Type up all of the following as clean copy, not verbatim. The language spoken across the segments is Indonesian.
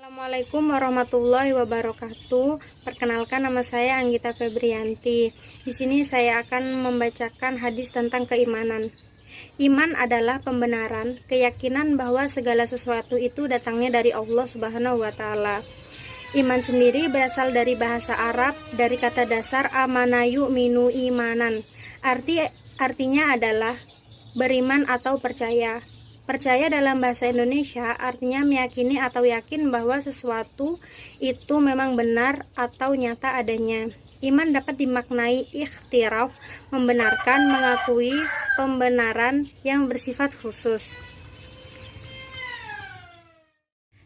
Assalamualaikum warahmatullahi wabarakatuh. Perkenalkan, nama saya Anggita Febrianti. Di sini saya akan membacakan hadis tentang keimanan. Iman adalah pembenaran, keyakinan bahwa segala sesuatu itu datangnya dari Allah Subhanahu wa taala. Iman sendiri berasal dari bahasa Arab, dari kata dasar amana yu'minu imanan. Artinya adalah beriman atau percaya. Percaya dalam bahasa Indonesia artinya meyakini atau yakin bahwa sesuatu itu memang benar atau nyata adanya. Iman dapat dimaknai ikhtiraf, membenarkan, mengakui pembenaran yang bersifat khusus.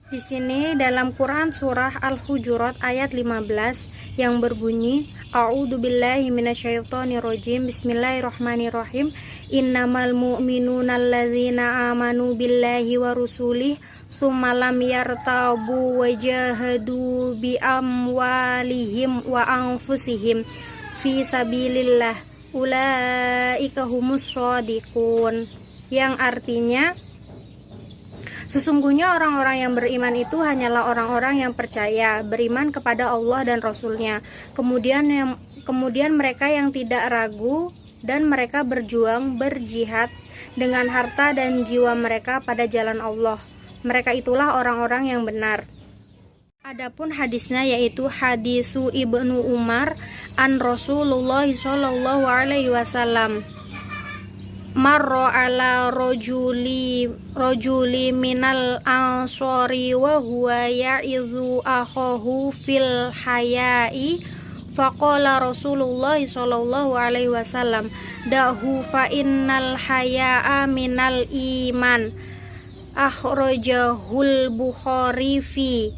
Di sini dalam Quran surah Al-Hujurat ayat 15 yang berbunyi, A'udzubillahi minasyaitonirrajim, Bismillahirrahmanirrahim. Innamal mu'minuna alladzina amanu billahi wa rusulih tsumma lam yartabu wa jahadu bi amwalihim wa anfusihim fi sabilillah ulaika humus shadiqun, yang artinya sesungguhnya orang-orang yang beriman itu hanyalah orang-orang yang percaya, beriman kepada Allah dan Rasul-Nya. Kemudian mereka yang tidak ragu dan mereka berjihad dengan harta dan jiwa mereka pada jalan Allah. Mereka itulah orang-orang yang benar. Adapun hadisnya yaitu hadisu Ibnu Umar an Rasulullah sallallahu alaihi wasallam. Marro ala rojuli minal ansori wa huwa ya'izu akhahu fil hayai faqala Rasulullah sallallahu alaihi wasallam dahu fa innal haya'a minal iman. Akhrajahul Bukhari fi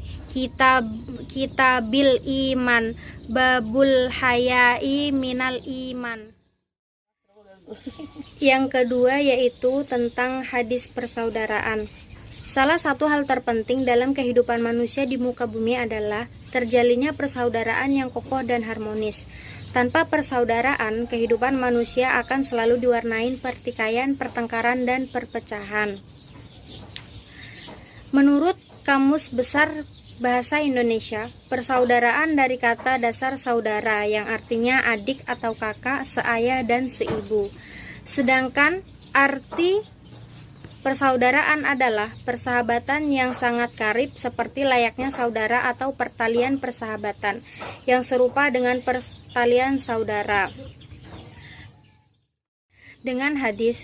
kitabil iman babul haya'i minal iman. Yang kedua yaitu tentang hadis persaudaraan. Salah satu hal terpenting dalam kehidupan manusia di muka bumi adalah terjalinnya persaudaraan yang kokoh dan harmonis. Tanpa persaudaraan, kehidupan manusia akan selalu diwarnai pertikaian, pertengkaran, dan perpecahan. Menurut Kamus Besar Bahasa Indonesia, persaudaraan dari kata dasar saudara yang artinya adik atau kakak, seayah dan seibu. Sedangkan arti persaudaraan adalah persahabatan yang sangat karib seperti layaknya saudara atau pertalian persahabatan yang serupa dengan pertalian saudara. Dengan hadis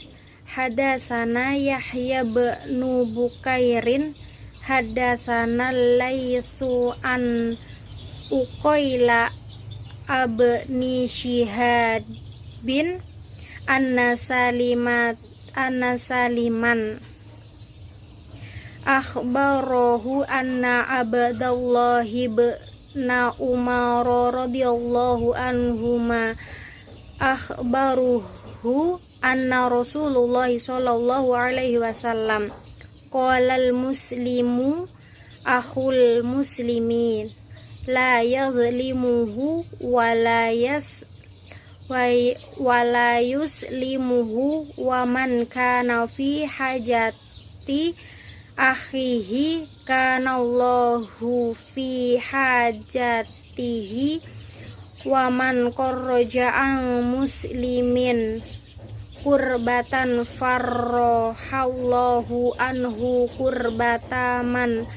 Hadatsana Yahya bin Bukairin Hadatsana Laitsu an Uqaila abni Syihab bin Anna Saliman akhbarahu anna Abdallahi bin Umar radhiyallahu anhuma akhbaruhu anna Rasulullah sallallahu alaihi wasallam qalal muslimu akhul muslimin la yazlimuhu wa la yuslimuhu wa man kana fi hajati akhihi kana Allahu fi hajatihi wa man qarraja'an muslimin kurbatan farrohallahu anhu kurbataman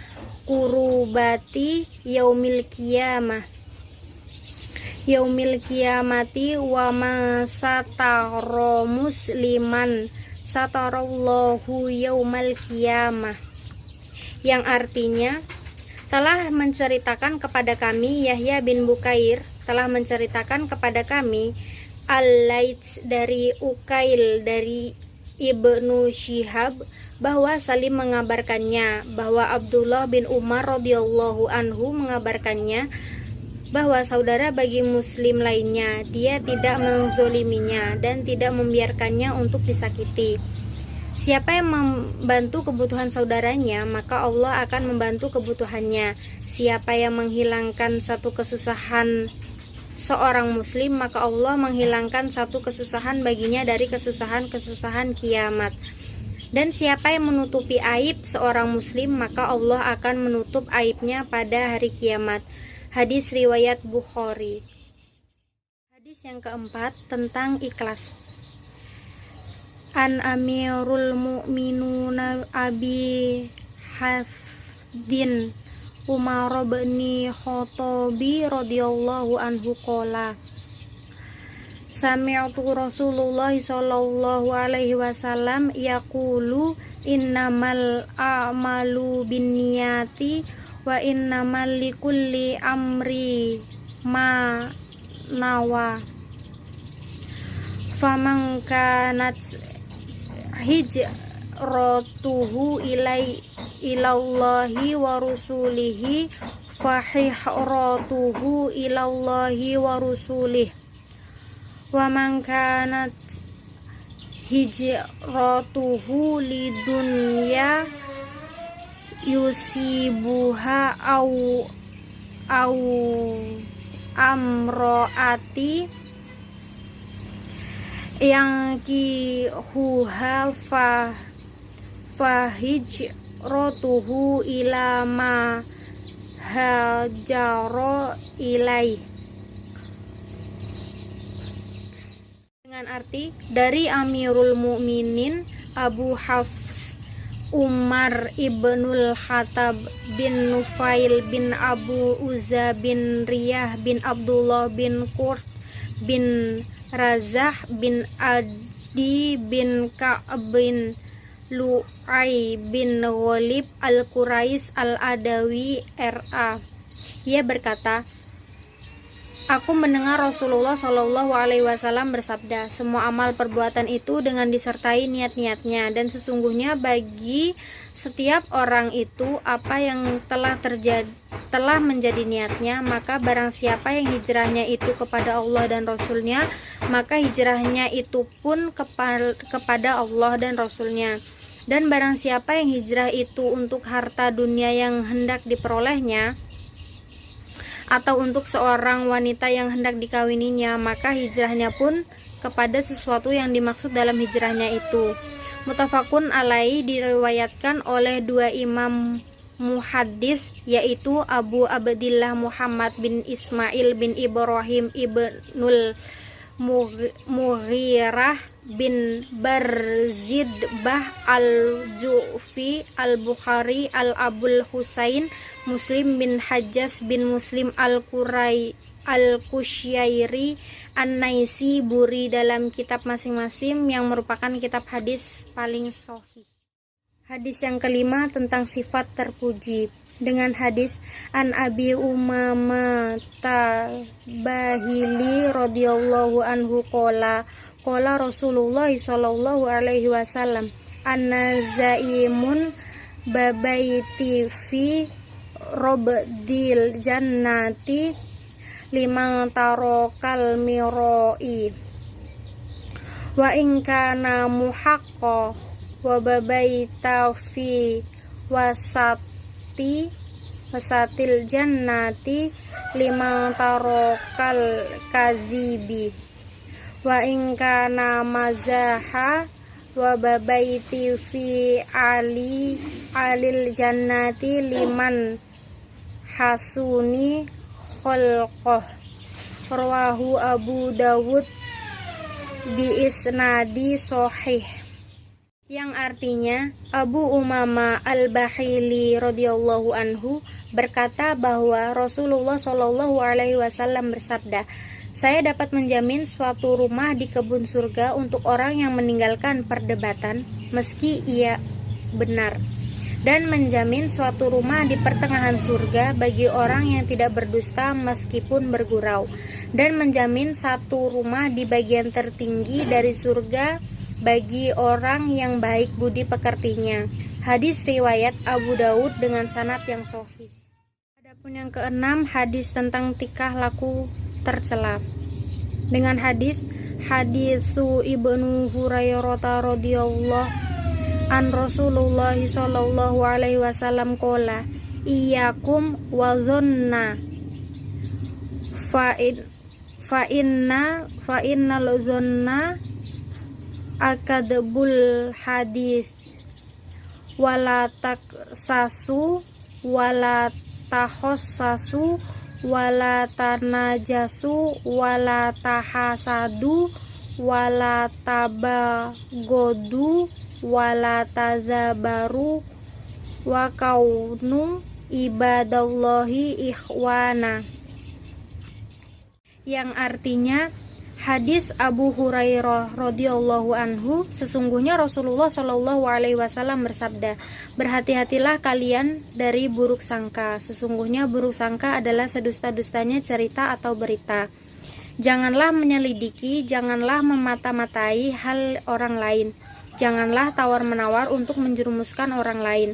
kurubati yaumil kiamati wa ma satara musliman satarallahu yaumal qiyamah, yang artinya telah menceritakan kepada kami Yahya bin Bukair telah menceritakan kepada kami Al-Laits dari Uqail dari Ibnu Syihab bahwa Salim mengabarkannya bahwa Abdullah bin Umar radhiyallahu anhu mengabarkannya bahwa saudara bagi muslim lainnya, dia tidak menzoliminya dan tidak membiarkannya untuk disakiti. Siapa yang membantu kebutuhan saudaranya, maka Allah akan membantu kebutuhannya. Siapa yang menghilangkan satu kesusahan seorang muslim, maka Allah menghilangkan satu kesusahan baginya dari kesusahan-kesusahan kiamat. Dan siapa yang menutupi aib seorang muslim, maka Allah akan menutup aibnya pada hari kiamat. Hadis riwayat Bukhari. Hadis yang keempat tentang ikhlas. An Amirul Mu'minuna Abi Hafdin Umar bin Khattabi radhiyallahu anhu qala Sami'tu Rasulullah sallallahu alaihi wasallam yaqulu innamal a'malu binniyati wa innamal likulli amri ma nawa faman kanat hijratuhu ilallahi wa rusulihi fa hijratuhu ilallahi wa rusulihi wa man kanat hijratuhu lidunya yusibuha au amroati yang kihuha fahijratuhu ila ma hajaro ilaih. Dengan arti dari Amirul Mukminin Abu Hafs Umar ibnul Khattab bin Nufail bin Abu Uzza bin Riyah bin Abdullah bin Qurt bin Razah bin Adi bin Ka'ab bin Lu'ay bin Ghalib al-Quraish al-Adawi R.A. Ia berkata, aku mendengar Rasulullah Shallallahu Alaihi Wasallam bersabda, semua amal perbuatan itu dengan disertai niat-niatnya, dan sesungguhnya bagi setiap orang itu apa yang telah menjadi niatnya, maka barang siapa yang hijrahnya itu kepada Allah dan Rasulnya, maka hijrahnya itu pun kepada Allah dan Rasulnya. Dan barang siapa yang hijrah itu untuk harta dunia yang hendak diperolehnya, atau untuk seorang wanita yang hendak dikawininya, maka hijrahnya pun kepada sesuatu yang dimaksud dalam hijrahnya itu. Muttafaqun alaih, diriwayatkan oleh dua imam muhaddits, yaitu Abu Abdillah Muhammad bin Ismail bin Ibrahim ibnul Mughirah bin Barzidbah al-Ju'fi al-Bukhari al-Abul Husain Muslim bin Hajjaj bin Muslim al-Kusyairi An-Naisi Buri dalam kitab masing-masing yang merupakan kitab hadis paling sahih. Hadis yang kelima tentang sifat terpuji, dengan hadis An Abi Umamah Bahili radhiyallahu anhu qala Rasulullah sallallahu alaihi wasallam anna zaimun babaiti fi robdil jannati liman tarokal miroi wa in kana muhaqqa wa babaita fi wasatil jannati liman tarokal kadhibi wa in kana mazaha wa babaiti fi alil jannati liman hasuni khalqah. Rawahu Abu Dawud bi isnadi sahih. Yang artinya, Abu Umamah al-Bahili radhiyallahu anhu berkata bahwa Rasulullah Shallallahu alaihi wasallam bersabda, saya dapat menjamin suatu rumah di kebun surga untuk orang yang meninggalkan perdebatan meski ia benar, dan menjamin suatu rumah di pertengahan surga bagi orang yang tidak berdusta meskipun bergurau, dan menjamin satu rumah di bagian tertinggi dari surga bagi orang yang baik budi pekertinya. Hadis riwayat Abu Daud dengan sanad yang sahih. Adapun yang keenam, hadis tentang tingkah laku tercela, dengan hadisu Ibnu Hurairah radhiyallahu an Rasulullah sallallahu alaihi wasallam qala iyyakum wa dhanna fa inna dhanna akadzabul hadis wala taksasu wala tahossasu wala tanajasu wala tahasadu wala tabagodu wala tazabaru wa kaunu ibadallahi ikhwana, yang artinya hadis Abu Hurairah radhiyallahu anhu, sesungguhnya Rasulullah shallallahu alaihi wasallam bersabda, berhati-hatilah kalian dari buruk sangka, sesungguhnya buruk sangka adalah sedusta-dustanya cerita atau berita. Janganlah menyelidiki, janganlah memata-matai hal orang lain, janganlah tawar-menawar untuk menjerumuskan orang lain.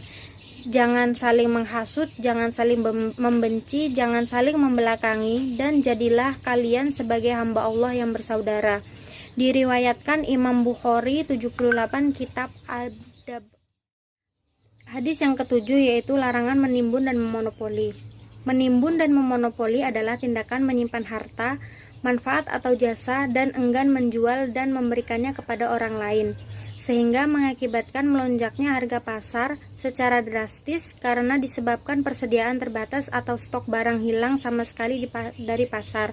Jangan saling menghasut, jangan saling membenci, jangan saling membelakangi, dan jadilah kalian sebagai hamba Allah yang bersaudara. Diriwayatkan Imam Bukhari 78 Kitab Adab. Hadis yang ketujuh yaitu larangan menimbun dan memonopoli. Menimbun dan memonopoli adalah tindakan menyimpan harta, manfaat atau jasa dan enggan menjual dan memberikannya kepada orang lain, sehingga mengakibatkan melonjaknya harga pasar secara drastis karena disebabkan persediaan terbatas atau stok barang hilang sama sekali dari pasar,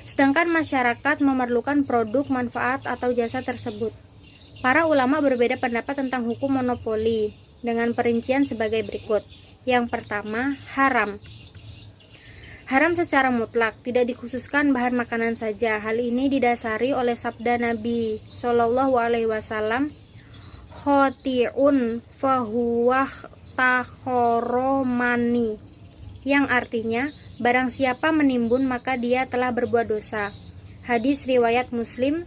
sedangkan masyarakat memerlukan produk, manfaat, atau jasa tersebut. Para ulama berbeda pendapat tentang hukum monopoli dengan perincian sebagai berikut. Yang pertama, haram. Haram secara mutlak, tidak dikhususkan bahan makanan saja. Hal ini didasari oleh sabda Nabi Shallallahu alaihi wasallam, khoti'un fahuwah takhoromani, yang artinya barang siapa menimbun maka dia telah berbuat dosa. Hadis riwayat Muslim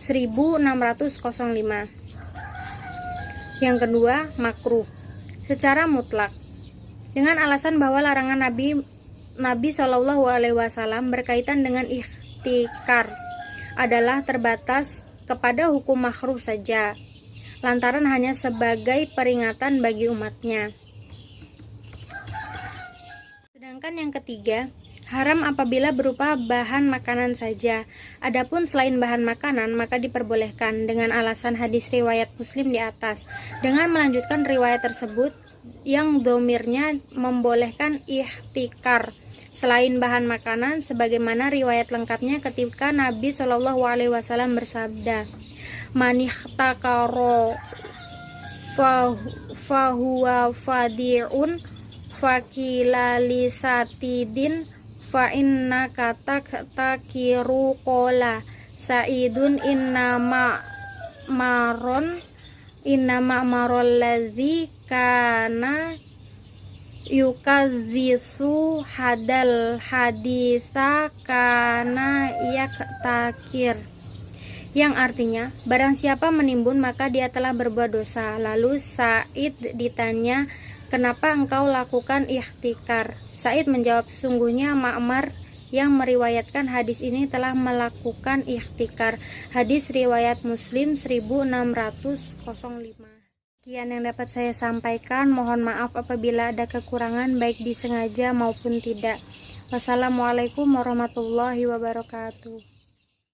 1605. Yang kedua, makruh secara mutlak, dengan alasan bahwa larangan Nabi Shallallahu alaihi wasallam berkaitan dengan ihtikar adalah terbatas kepada hukum makruh saja, lantaran hanya sebagai peringatan bagi umatnya. Sedangkan yang ketiga, haram apabila berupa bahan makanan saja. Adapun selain bahan makanan maka diperbolehkan dengan alasan hadis riwayat Muslim di atas. Dengan melanjutkan riwayat tersebut yang domirnya membolehkan ihtikar selain bahan makanan, sebagaimana riwayat lengkapnya ketika Nabi Shallallahu alaihi wasallam bersabda, manihtakaro fahuwa fadi'un fakilalisatidin fa inna katak takiru kola sa'idun inna ma'marol ladzi kana yukazisu hadal haditha kana yaktakir, yang artinya barang siapa menimbun maka dia telah berbuat dosa. Lalu Sa'id ditanya, kenapa engkau lakukan ihtikar? Sa'id menjawab, sesungguhnya Ma'mar yang meriwayatkan hadis ini telah melakukan ihtikar. Hadis riwayat Muslim 1605. Sekian yang dapat saya sampaikan. Mohon maaf apabila ada kekurangan baik disengaja maupun tidak. Wassalamualaikum warahmatullahi wabarakatuh.